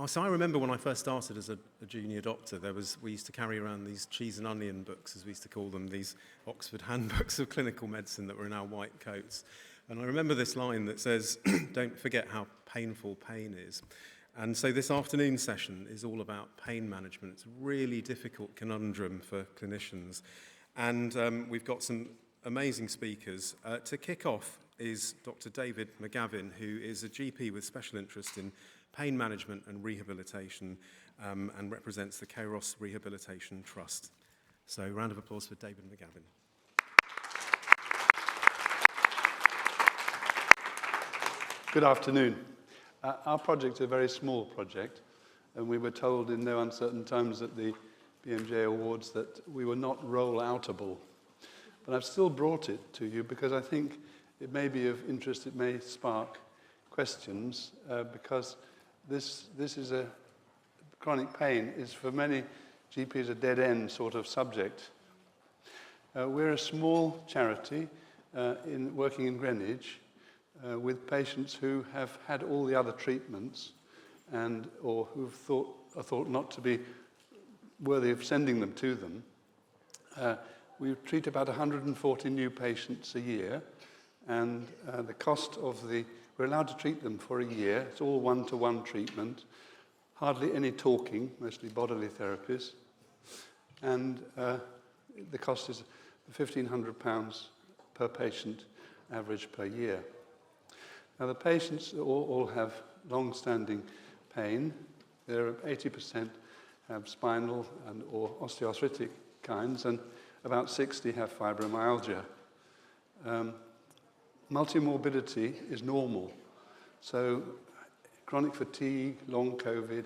So I remember when I first started as a junior doctor, we used to carry around these cheese and onion books, as we used to call them, these Oxford handbooks of clinical medicine that were in our white coats. And I remember this line that says, "Don't forget how painful pain is." And so this afternoon session is all about pain management. It's a really difficult conundrum for clinicians. And we've got some amazing speakers. To kick off is Dr. David McGavin, who is a GP with special interest in pain management and rehabilitation, and represents the Kairos Rehabilitation Trust. So, round of applause for David McGavin. Good afternoon. Our project is a very small project, and we were told in no uncertain times at the BMJ Awards that we were not roll-outable. But I've still brought it to you because I think it may be of interest, it may spark questions, because this is chronic pain is for many GPs a dead-end sort of subject. We're a small charity working in Greenwich with patients who have had all the other treatments or who've thought not to be worthy of sending them to them. We treat about 140 new patients a year, and the cost of we're allowed to treat them for a year. It's all one-to-one treatment, hardly any talking, mostly bodily therapies. And the cost is £1,500 per patient, average per year. Now, the patients all have long-standing pain. There are 80% have spinal or osteoarthritic kinds, and about 60 have fibromyalgia. Multimorbidity is normal. So chronic fatigue, long COVID,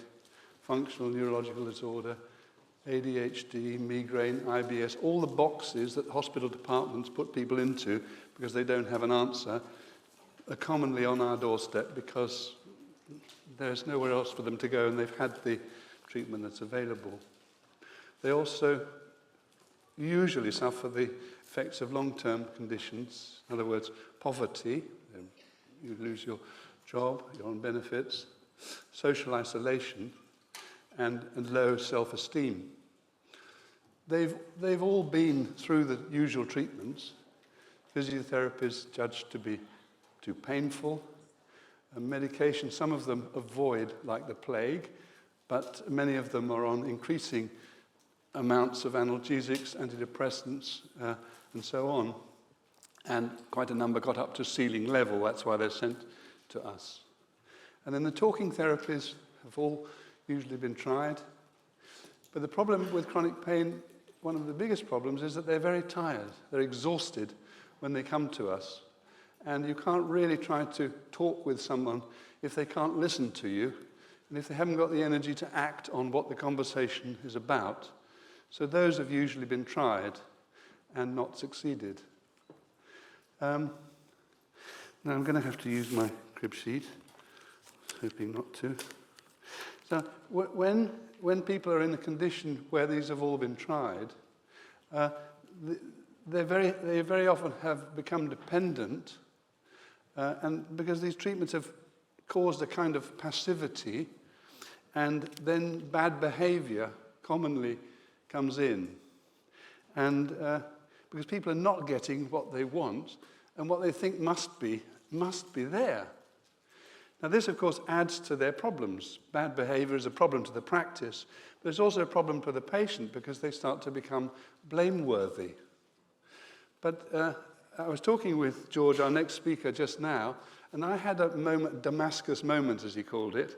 functional neurological disorder, ADHD, migraine, IBS, all the boxes that hospital departments put people into because they don't have an answer are commonly on our doorstep because there's nowhere else for them to go and they've had the treatment that's available. They also usually suffer the effects of long-term conditions, in other words, poverty, you lose your job, you're on benefits, social isolation, and low self-esteem. They've all been through the usual treatments. Physiotherapy is judged to be too painful. Medication, some of them avoid like the plague, but many of them are on increasing amounts of analgesics, antidepressants, and so on. And quite a number got up to ceiling level. That's why they're sent to us. And then the talking therapies have all usually been tried. But the problem with chronic pain, one of the biggest problems, is that they're very tired. They're exhausted when they come to us. And you can't really try to talk with someone if they can't listen to you and if they haven't got the energy to act on what the conversation is about. So those have usually been tried and not succeeded. Now I'm going to have to use my crib sheet, hoping not to. So when people are in a condition where these have all been tried, they very often have become dependent, and because these treatments have caused a kind of passivity, and then bad behavior commonly comes in. And because people are not getting what they want, and what they think must be there. Now this, of course, adds to their problems. Bad behavior is a problem to the practice, but it's also a problem for the patient because they start to become blameworthy. But I was talking with George, our next speaker, just now, and I had a moment, Damascus moment, as he called it,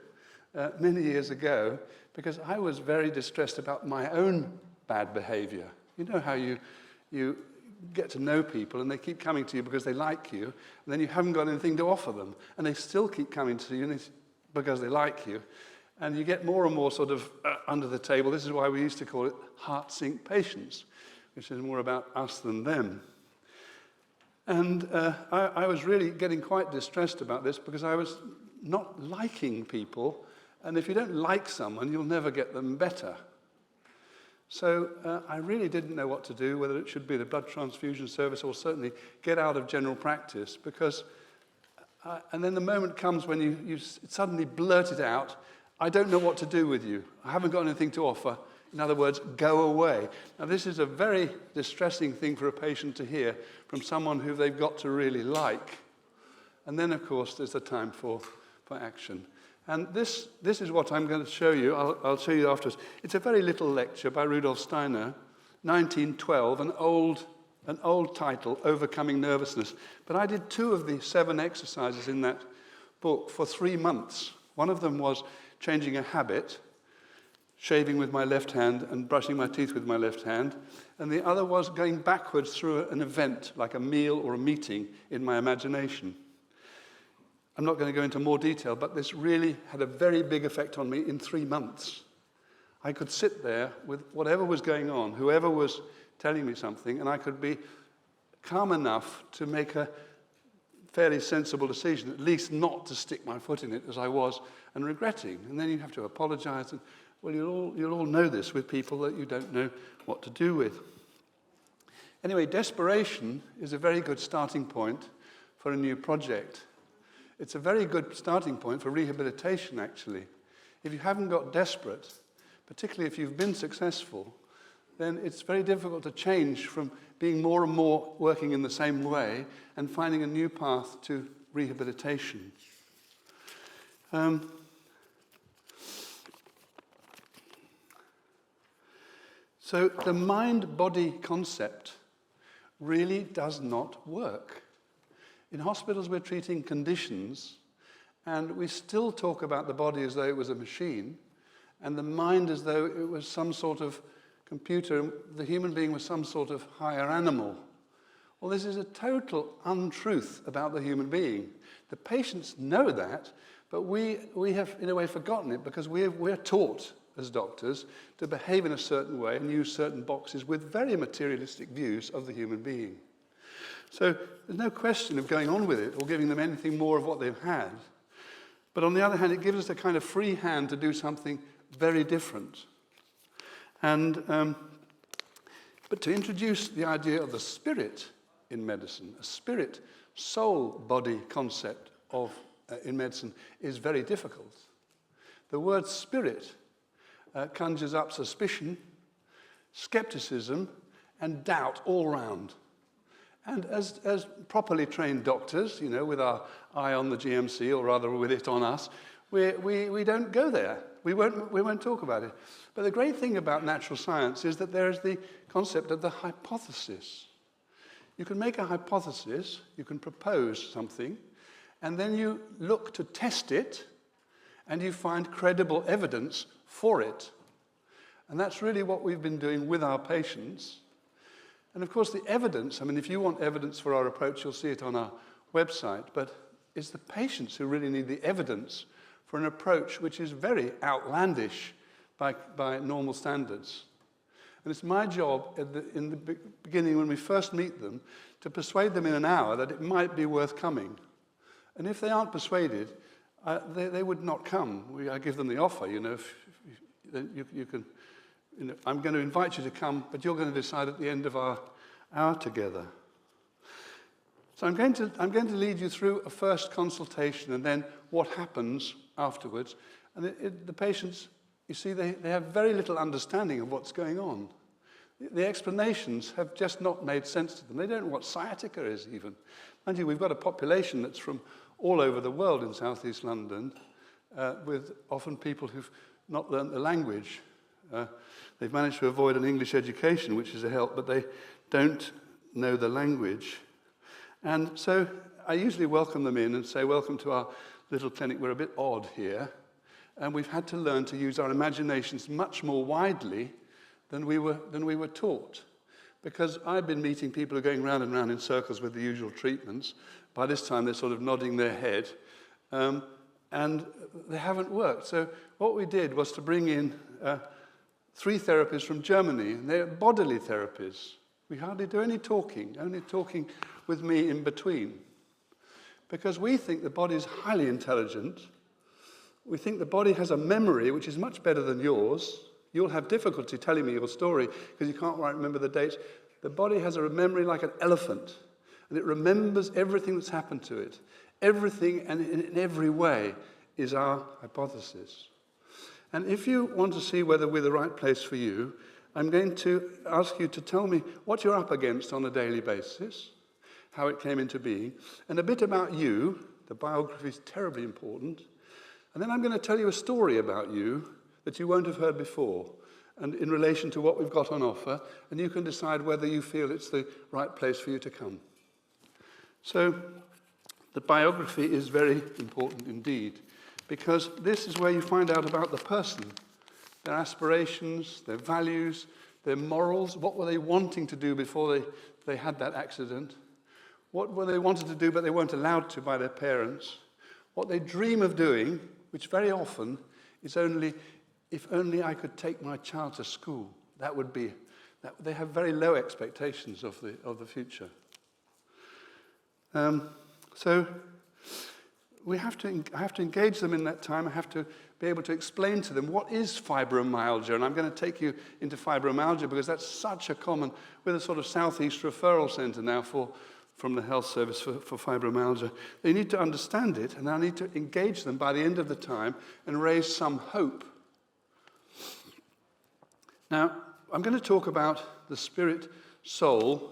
many years ago, because I was very distressed about my own bad behavior. You know how you get to know people and they keep coming to you because they like you, and then you haven't got anything to offer them, and they still keep coming to you because they like you, and you get more and more sort of under the table. This is why we used to call it heart sink patients, which is more about us than them. And I was really getting quite distressed about this because I was not liking people, and if you don't like someone, you'll never get them better. So I really didn't know what to do, whether it should be the blood transfusion service or certainly get out of general practice, because, and then the moment comes when you suddenly blurt it out, I don't know what to do with you. I haven't got anything to offer. In other words, go away. Now, this is a very distressing thing for a patient to hear from someone who they've got to really like. And then, of course, there's the time for action. And this is what I'm going to show you. I'll show you afterwards. It's a very little lecture by Rudolf Steiner, 1912, an old title, Overcoming Nervousness. But I did 2 of the 7 exercises in that book for 3 months. One of them was changing a habit, shaving with my left hand and brushing my teeth with my left hand. And the other was going backwards through an event, like a meal or a meeting, in my imagination. I'm not going to go into more detail, but this really had a very big effect on me in 3 months. I could sit there with whatever was going on, whoever was telling me something, and I could be calm enough to make a fairly sensible decision, at least not to stick my foot in it as I was, and regretting. And then you have to apologize. And, well, you'll all know this with people that you don't know what to do with. Anyway, desperation is a very good starting point for a new project. It's a very good starting point for rehabilitation, actually. If you haven't got desperate, particularly if you've been successful, then it's very difficult to change from being more and more working in the same way and finding a new path to rehabilitation. So the mind-body concept really does not work. In hospitals, we're treating conditions, and we still talk about the body as though it was a machine, and the mind as though it was some sort of computer, the human being was some sort of higher animal. Well, this is a total untruth about the human being. The patients know that, but we have, in a way, forgotten it because we're taught as doctors to behave in a certain way and use certain boxes with very materialistic views of the human being. So there's no question of going on with it or giving them anything more of what they've had. But on the other hand, it gives us a kind of free hand to do something very different. And but to introduce the idea of the spirit in medicine, a spirit, soul, body concept in medicine is very difficult. The word spirit conjures up suspicion, skepticism, and doubt all round. And as properly trained doctors, you know, with our eye on the GMC, or rather with it on us, we don't go there. We won't talk about it. But the great thing about natural science is that there is the concept of the hypothesis. You can make a hypothesis, you can propose something, and then you look to test it, and you find credible evidence for it. And that's really what we've been doing with our patients. And of course, the evidence, I mean, if you want evidence for our approach, you'll see it on our website, but it's the patients who really need the evidence for an approach which is very outlandish by normal standards. And it's my job in the beginning, when we first meet them, to persuade them in an hour that it might be worth coming. And if they aren't persuaded, they would not come. I give them the offer, you know, you can, you know, I'm going to invite you to come, but you're going to decide at the end of our hour together. So I'm going to lead you through a first consultation and then what happens afterwards. And the patients, you see, they have very little understanding of what's going on. The explanations have just not made sense to them. They don't know what sciatica is even. Mind you, we've got a population that's from all over the world in southeast London, with often people who've not learnt the language. They've managed to avoid an English education, which is a help, but they don't know the language. And so I usually welcome them in and say, welcome to our little clinic. We're a bit odd here. And we've had to learn to use our imaginations much more widely than we were taught. Because I've been meeting people who are going round and round in circles with the usual treatments. By this time, they're sort of nodding their head. And they haven't worked. So what we did was to bring in 3 therapists from Germany. And they're bodily therapies. We hardly do any talking, only talking with me in between. Because we think the body is highly intelligent. We think the body has a memory which is much better than yours. You'll have difficulty telling me your story because you can't quite remember the dates. The body has a memory like an elephant, and it remembers everything that's happened to it. Everything and in every way is our hypothesis. And if you want to see whether we're the right place for you, I'm going to ask you to tell me what you're up against on a daily basis, how it came into being, and a bit about you. The biography is terribly important. And then I'm going to tell you a story about you that you won't have heard before, and in relation to what we've got on offer, and you can decide whether you feel it's the right place for you to come. So the biography is very important indeed, because this is where you find out about the person, their aspirations, their values, their morals. What were they wanting to do before they had that accident? What were they wanted to do but they weren't allowed to by their parents? What they dream of doing, which very often is only, if only I could take my child to school. That would be, they have very low expectations of the future. So I have to engage them in that time. I have to be able to explain to them what is fibromyalgia. And I'm going to take you into fibromyalgia because that's such a common, we're the sort of Southeast referral centre now from the health service for fibromyalgia. They need to understand it, and I need to engage them by the end of the time and raise some hope. Now, I'm going to talk about the spirit soul,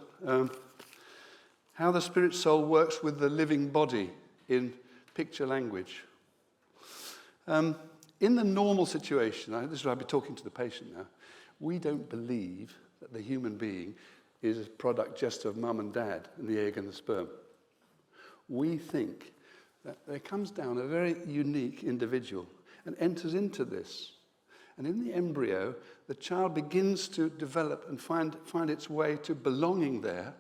how the spirit soul works with the living body in picture language. In the normal situation, this is where I'll be talking to the patient now, we don't believe that the human being is a product just of mum and dad and the egg and the sperm. We think that there comes down a very unique individual and enters into this. And in the embryo, the child begins to develop and find its way to belonging there,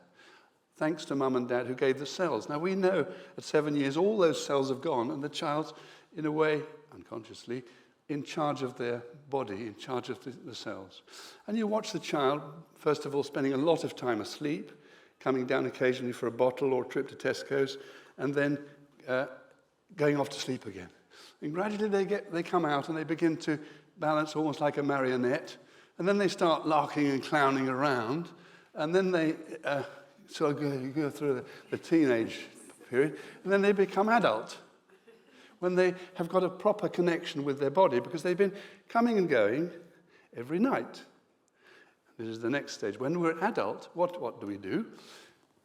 thanks to mum and dad who gave the cells. Now we know at 7 years all those cells have gone and the child's, in a way, unconsciously, in charge of their body, in charge of the cells. And you watch the child, first of all, spending a lot of time asleep, coming down occasionally for a bottle or a trip to Tesco's, and then going off to sleep again. And gradually they come out and they begin to balance almost like a marionette, and then they start larking and clowning around, and then they sort of go through the teenage period, and then they become adult, when they have got a proper connection with their body, because they've been coming and going every night. This is the next stage. When we're adult, what do?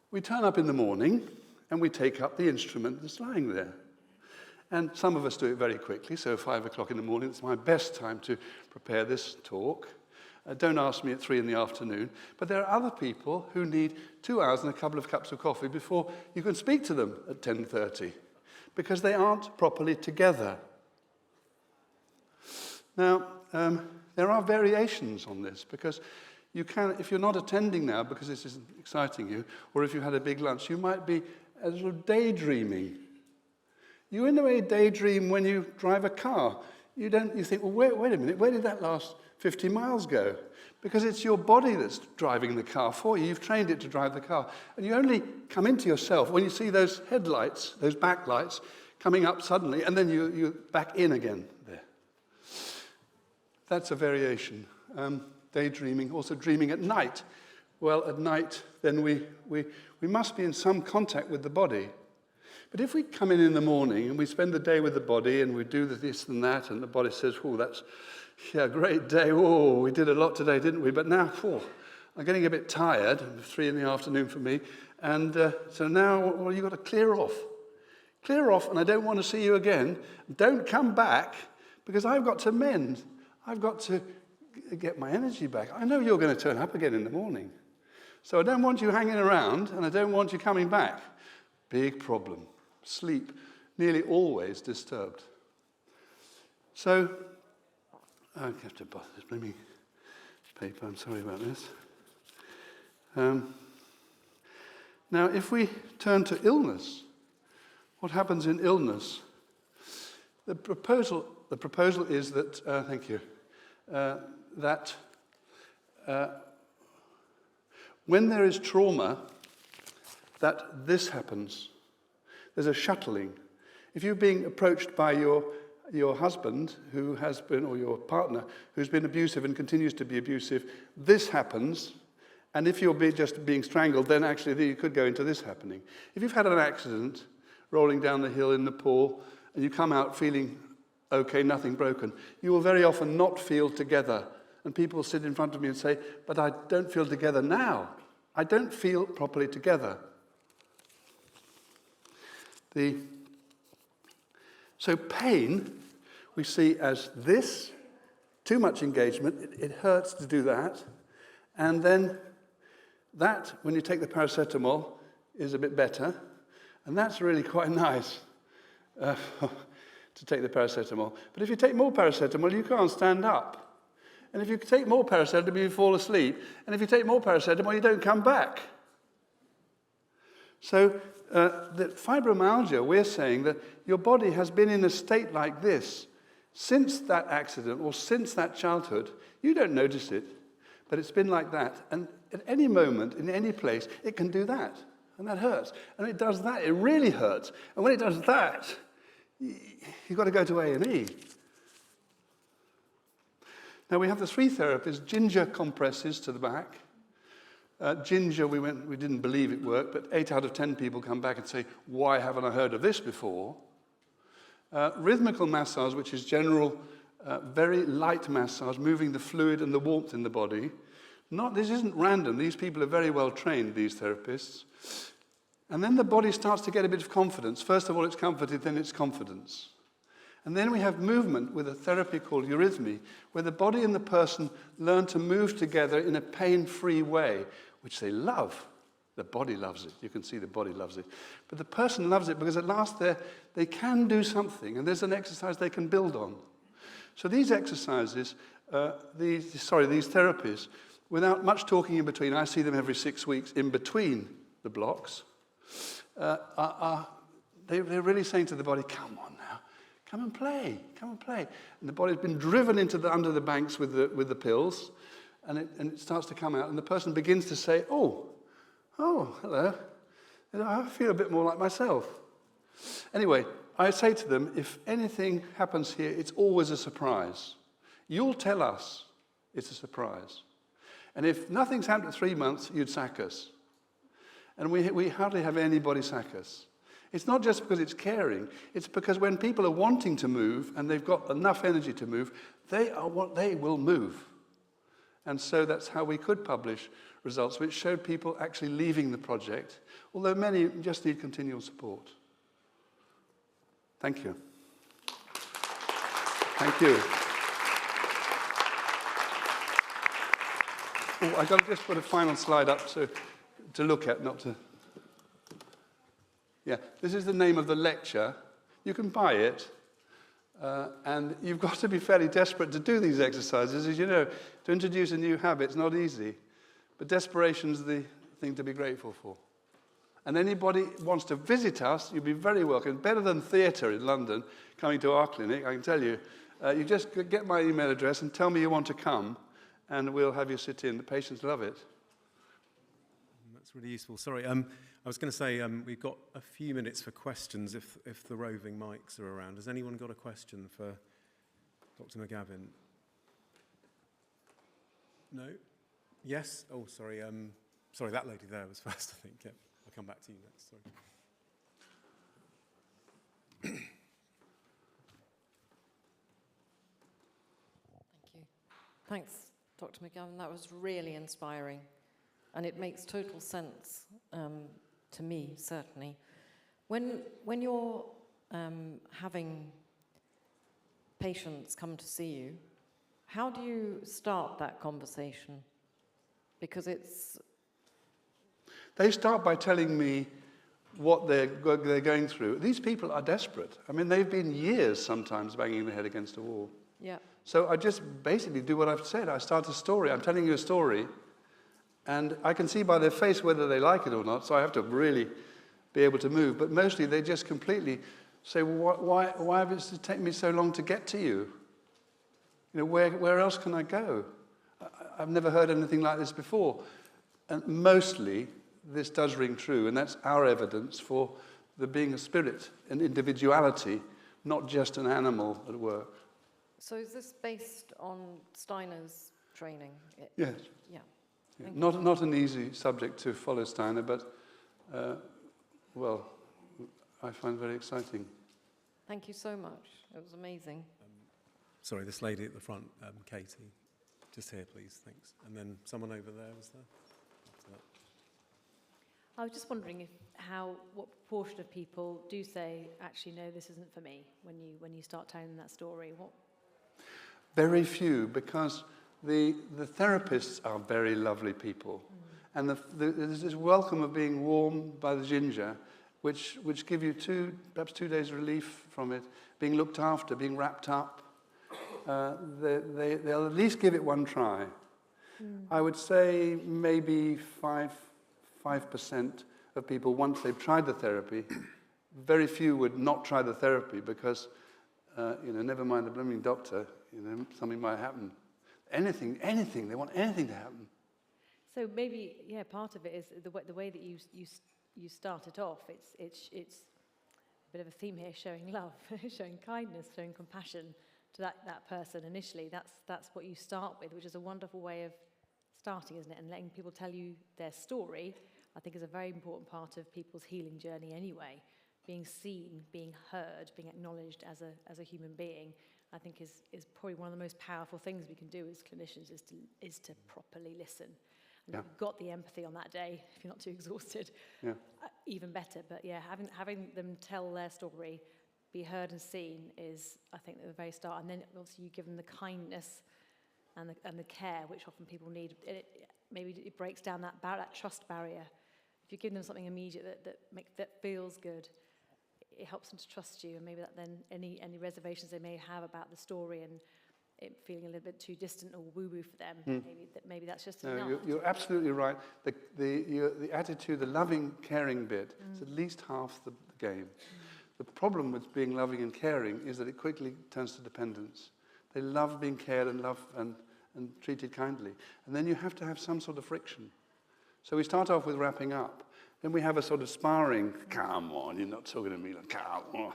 We turn up in the morning, and we take up the instrument that's lying there. And some of us do it very quickly, so 5 o'clock in the morning, it's my best time to prepare this talk. Don't ask me at 3 in the afternoon. But there are other people who need 2 hours and a couple of cups of coffee before you can speak to them at 10:30, because they aren't properly together. Now, there are variations on this, because you can, if you're not attending now because this isn't exciting you, or if you had a big lunch, you might be a little daydreaming. You in a way daydream when you drive a car. You think, well, wait a minute, where did that last 50 miles go? Because it's your body that's driving the car for you. You've trained it to drive the car. And you only come into yourself when you see those headlights, those backlights, coming up suddenly, and then you're back in again there. That's a variation. Daydreaming, also dreaming at night. Well, at night, then we must be in some contact with the body. But if we come in the morning and we spend the day with the body and we do this and that, and the body says, oh, that's a great day. Oh, we did a lot today, didn't we? But now, I'm getting a bit tired. 3 in the afternoon for me. And so now, well, you've got to clear off. Clear off, and I don't want to see you again. Don't come back, because I've got to mend. I've got to get my energy back. I know you're going to turn up again in the morning. So I don't want you hanging around, and I don't want you coming back. Big problem. Sleep, nearly always disturbed. So, I have to bother this blooming paper, I'm sorry about this. Now, if we turn to illness, what happens in illness? The proposal is that, thank you, that when there is trauma, that this happens. There's a shuttling. If you're being approached by your husband who has been, or your partner who's been abusive and continues to be abusive, this happens. And if you're just being strangled, then actually you could go into this happening. If you've had an accident rolling down the hill in Nepal and you come out feeling okay, nothing broken. You will very often not feel together. And people sit in front of me and say, but I don't feel together now. I don't feel properly together. So pain, we see as this, too much engagement, it hurts to do that. And then that, when you take the paracetamol, is a bit better. And that's really quite nice to take the paracetamol. But if you take more paracetamol, you can't stand up. And if you take more paracetamol, you fall asleep. And if you take more paracetamol, you don't come back. So the fibromyalgia, we're saying that your body has been in a state like this since that accident or since that childhood. You don't notice it, but it's been like that. And at any moment, in any place, it can do that. And that hurts. And it does that. It really hurts. And when it does that, you've got to go to A&E. Now, we have the 3 therapies, ginger compresses to the back. Ginger, we didn't believe it worked, but 8 out of 10 people come back and say, why haven't I heard of this before? Rhythmical massage, which is general, very light massage, moving the fluid and the warmth in the body. This isn't random. These people are very well trained, these therapists. And then the body starts to get a bit of confidence. First of all, it's comforted, then it's confidence. And then we have movement with a therapy called eurythmy, where the body and the person learn to move together in a pain-free way, which they love. The body loves it. You can see the body loves it. But the person loves it because at last they can do something, and there's an exercise they can build on. So these exercises, these therapies, without much talking in between, I see them every 6 weeks in between the blocks, they're really saying to the body, come on now, come and play, come and play. And the body's been driven into under the banks with the pills, and it starts to come out, and the person begins to say, oh, hello, I feel a bit more like myself. Anyway, I say to them, if anything happens here, it's always a surprise. You'll tell us it's a surprise. And if nothing's happened for 3 months, you'd sack us. And we hardly have anybody sack us. It's not just because it's caring. It's because when people are wanting to move and they've got enough energy to move, they will move. And so that's how we could publish results which showed people actually leaving the project, although many just need continual support. Thank you. Thank you. Oh, I've got to just put a final slide up to look at, not to... Yeah, this is the name of the lecture. You can buy it, and you've got to be fairly desperate to do these exercises. As you know, to introduce a new habit's not easy, but desperation's the thing to be grateful for. And anybody wants to visit us, you'll be very welcome. Better than theatre in London, coming to our clinic, I can tell you. You just get my email address and tell me you want to come, and we'll have you sit in. The patients love it. That's really useful. Sorry, I was going to say we've got a few minutes for questions if the roving mics are around. Has anyone got a question for Dr. McGavin? No? Yes? Oh, sorry. Sorry, that lady there was first, I think. Yeah. I'll come back to you next. Sorry. Thank you. Thanks, Dr. McGavin. That was really inspiring. And it makes total sense to me, certainly. When you're having patients come to see you, how do you start that conversation? Because it's... They start by telling me what they're going through. These people are desperate. I mean, they've been years sometimes banging their head against a wall. Yeah. So I just basically do what I've said. I start a story. I'm telling you a story. And I can see by their face whether they like it or not, so I have to really be able to move. But mostly they just completely say, well, why have it taken me so long to get to you? You know, where else can I go? I've never heard anything like this before. And mostly this does ring true, and that's our evidence for there being a spirit, an individuality, not just an animal at work. So is this based on Steiner's training? Yes. Yeah. Yeah. Not an easy subject to follow, Steiner, but, well, I find very exciting. Thank you so much. It was amazing. Sorry, this lady at the front, Katie. Just here, please, thanks. And then someone over there, was there? After that. I was just wondering what proportion of people do say, actually, no, this isn't for me, when you start telling that story? Very few, because the therapists are very lovely people. And there's this welcome of being warmed by the ginger, which give you perhaps 2 days relief from it, being looked after, being wrapped up. They'll at least give it one try. I would say maybe 5% of people, once they've tried the therapy, very few would not try the therapy because, never mind the blooming doctor, something might happen. Anything, they want anything to happen. So maybe, part of it is the way that you start it off. It's a bit of a theme here, showing love, showing kindness, showing compassion to that person initially. That's what you start with, which is a wonderful way of starting, isn't it? And letting people tell you their story, I think, is a very important part of people's healing journey anyway. Being seen, being heard, being acknowledged as a human being, I think is probably one of the most powerful things we can do as clinicians is to properly listen. And if you've got the empathy on that day, if you're not too exhausted, even better. But having them tell their story, be heard and seen is, I think, at the very start. And then obviously you give them the kindness and the care, which often people need. Maybe it breaks down that trust barrier. If you give them something immediate that feels good, it helps them to trust you. And maybe that then any reservations they may have about the story and it feeling a little bit too distant or woo-woo for them, maybe that's just enough. You're absolutely right. The attitude, the loving, caring bit is at least half the game. The problem with being loving and caring is that it quickly turns to dependence. They love being cared and loved and treated kindly. And then you have to have some sort of friction. So we start off with wrapping up. Then we have a sort of sparring. Come on, you're not talking to me like, come on.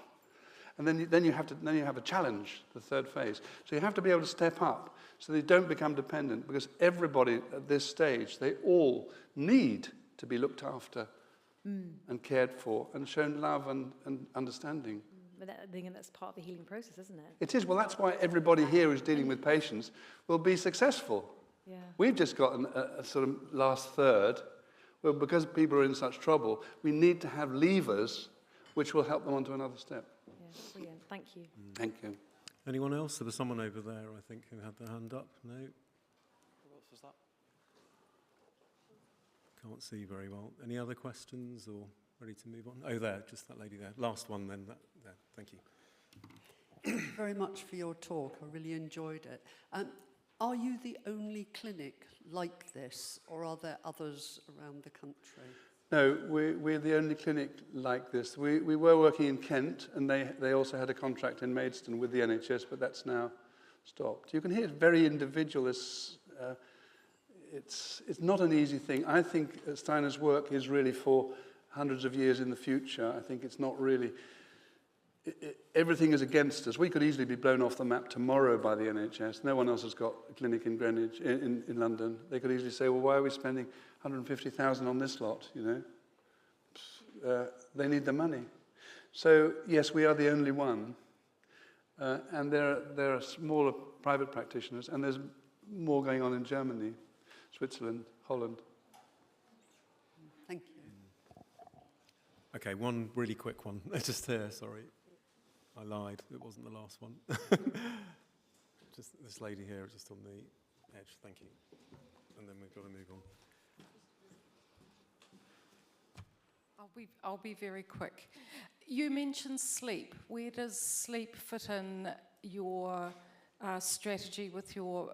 And then you have a challenge, the third phase. So you have to be able to step up so they don't become dependent, because everybody at this stage, they all need to be looked after and cared for and shown love and understanding. But I think that's part of the healing process, isn't it? It is. Well, that's why everybody here who's dealing with patients will be successful. Yeah. We've just got a sort of last third. Well, because people are in such trouble, we need to have levers which will help them onto another step. Yeah, brilliant. Thank you. Thank you. Anyone else? There was someone over there, I think, who had their hand up. No? Who else was that? Can't see very well. Any other questions or ready to move on? Oh, there, just that lady there. Last one then. There. Thank you. Thank you very much for your talk. I really enjoyed it. Are you the only clinic like this, or are there others around the country? No, we're the only clinic like this. We were working in Kent, and they also had a contract in Maidstone with the NHS, but that's now stopped. You can hear it's very individual. It's not an easy thing. I think Steiner's work is really for hundreds of years in the future. I think it's not really... everything is against us. We could easily be blown off the map tomorrow by the NHS. No one else has got a clinic in Greenwich, in London. They could easily say, well, why are we spending 150,000 on this lot, they need the money. So, yes, we are the only one. And there are smaller private practitioners, and there's more going on in Germany, Switzerland, Holland. Thank you. Okay, one really quick one. Just here, sorry. I lied. It wasn't the last one. Just this lady here, just on the edge. Thank you. And then we've got to move on. I'll be very quick. You mentioned sleep. Where does sleep fit in your strategy with your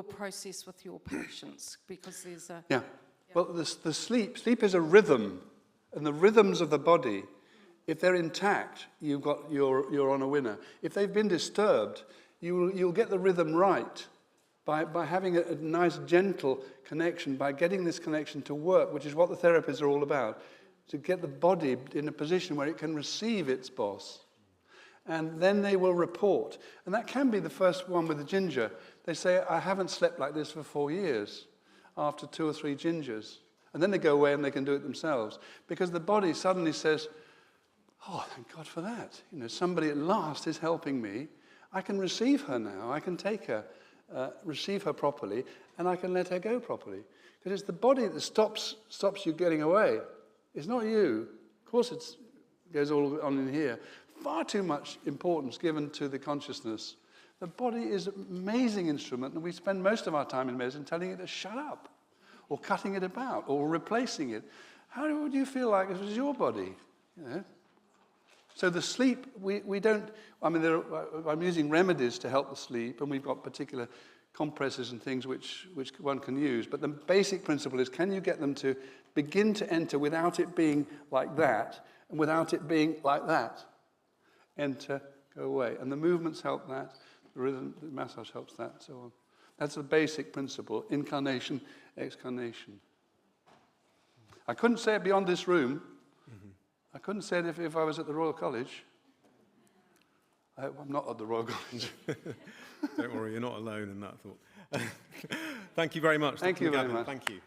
process with your patients? Because there's a... Yeah. Well, the sleep is a rhythm, and the rhythms of the body, if they're intact, you're on a winner. If they've been disturbed, you'll get the rhythm right by having a nice, gentle connection, by getting this connection to work, which is what the therapists are all about, to get the body in a position where it can receive its boss. And then they will report. And that can be the first one with the ginger. They say, I haven't slept like this for 4 years, after 2 or 3 gingers. And then they go away and they can do it themselves. Because the body suddenly says, oh, thank God for that. Somebody at last is helping me. I can receive her now. I can take her, receive her properly, and I can let her go properly. Because it's the body that stops you getting away. It's not you. Of course, it goes all on in here. Far too much importance given to the consciousness. The body is an amazing instrument, and we spend most of our time in medicine telling it to shut up, or cutting it about, or replacing it. How would you feel like if it was your body? You know? So the sleep, we don't, I mean, I'm using remedies to help the sleep, and we've got particular compresses and things which one can use. But the basic principle is, can you get them to begin to enter without it being like that, and without it being like that? Enter, go away. And the movements help that, the rhythm, the massage helps that, so on. That's the basic principle, incarnation, excarnation. I couldn't say it beyond this room. I couldn't say it if I was at the Royal College. I hope I'm not at the Royal College. Don't worry, you're not alone in that thought. Thank you very much. Thank Dr. you very McGavin. much. Thank you.